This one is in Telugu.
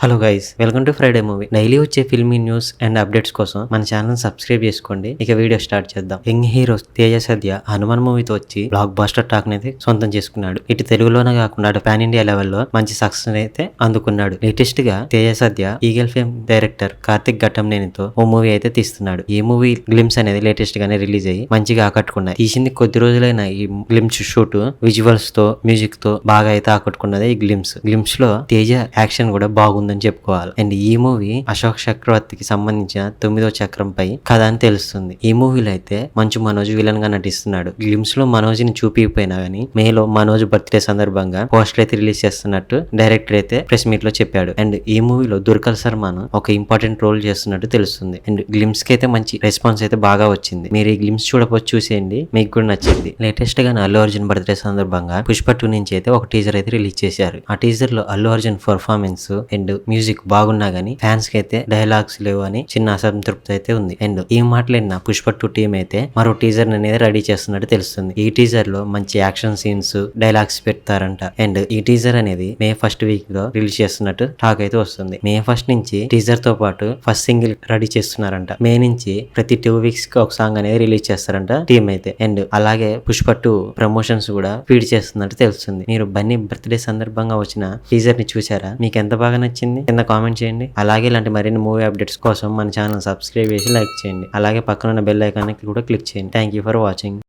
Hello guys, welcome to Friday movie. Daily వచ్చే ఫిల్మీ న్యూస్ అండ్ అప్డేట్స్ కోసం మన ఛానల్ సబ్స్క్రైబ్ చేసుకోండి. ఇక వీడియో స్టార్ట్ చేద్దాం. యంగ్ హీరో తేజ సద్య హనుమాన్ మూవీతో వచ్చి బ్లాక్ బాస్టర్ టాక్ అయితే సొంతం చేసుకున్నాడు. ఇటు తెలుగులోనే కాకుండా అటు పాన్ ఇండియా లెవెల్లో మంచి సక్సెస్ అయితే అందుకున్నాడు. లేటెస్ట్ గా Teja Sajja eagle fame director Karthik ఘట్టంనేనితో ఓ మూవీ అయితే తీస్తున్నాడు. ఈ మూవీ గ్లిమ్స్ అనేది లేటెస్ట్ గానే రిలీజ్ అయ్యి మంచిగా ఆకట్టుకున్నాయి. తీసింది కొద్ది రోజులైన ఈ గ్లిమ్స్ షూట్ విజువల్స్ తో మ్యూజిక్ తో బాగా అయితే ఆకట్టుకున్నది. ఈ గ్లిమ్స్ లో తేజ యాక్షన్ కూడా బాగుందని చెప్పుకోవాలి. అండ్ ఈ మూవీ అశోక్ చక్రవర్తికి సంబంధించిన 9వ చక్రంపై కథ అని తెలుస్తుంది. ఈ మూవీలో అయితే మంచు మనోజ్ విలన్ గా నటిస్తున్నాడు. గ్లిమ్స్ లో మనోజ్ ని చూపిపోయినా గానీ మేలో మనోజ్ బర్త్డే సందర్భంగా పోస్టర్ అయితే రిలీజ్ చేస్తున్నట్టు డైరెక్టర్ అయితే ప్రెస్ మీట్ లో చెప్పాడు. అండ్ ఈ మూవీలో దుర్గల్ సల్మాన్ ఒక ఇంపార్టెంట్ రోల్ చేస్తున్నట్టు తెలుస్తుంది. అండ్ గ్లిమ్స్ కి అయితే మంచి రెస్పాన్స్ అయితే బాగా వచ్చింది. మీరు ఈ గ్లిమ్స్ చూడకపోతే చూసేయండి, మీకు కూడా నచ్చింది. లేటెస్ట్ గా అల్లు అర్జున్ బర్త్డే సందర్భంగా పుష్ప 2 నుంచి అయితే ఒక టీజర్ అయితే రిలీజ్ చేశారు. ఆ టీజర్ లో Allu Arjun performance and music బాగున్నా గానీ ఫ్యాన్స్ కి అయితే డైలాగ్స్ లేవు అని చిన్న అసంతృప్తి అయితే ఉంది. అండ్ ఈ మాటలైన పుష్ప 2 టీం అయితే మరో టీజర్ అనేది రెడీ చేస్తున్నట్టు తెలుస్తుంది. ఈ టీజర్ లో మంచి యాక్షన్ సీన్స్ డైలాగ్స్ పెడతారంట. అండ్ ఈ టీజర్ అనేది మే 1st వీక్ లో రిలీజ్ చేస్తున్నట్టు టాక్ అయితే వస్తుంది. మే 1st నుంచి టీజర్ తో పాటు ఫస్ట్ సింగిల్ రెడీ చేస్తున్నారంట. మే నుంచి ప్రతి 2 వీక్స్ కి ఒక సాంగ్ అనేది రిలీజ్ చేస్తారంట టీం అయితే. అండ్ అలాగే పుష్ప 2 ప్రమోషన్స్ కూడా ఫీడ్ చేస్తున్నట్టు తెలుస్తుంది. మీరు బన్నీ బర్త్డే సందర్భంగా వచ్చిన టీజర్ ని చూసారా? మీకు ఎంత బాగా నచ్చింది కింద కామెంట్ చేయండి. అలాగే ఇలాంటి మరిన్ని మూవీ అప్డేట్స్ కోసం మన ఛానల్ సబ్స్క్రైబ్ చేసి లైక్ చేయండి. అలాగే పక్కన ఉన్న బెల్ ఐకాన్ కూడా క్లిక్ చేయండి. Thank you for watching.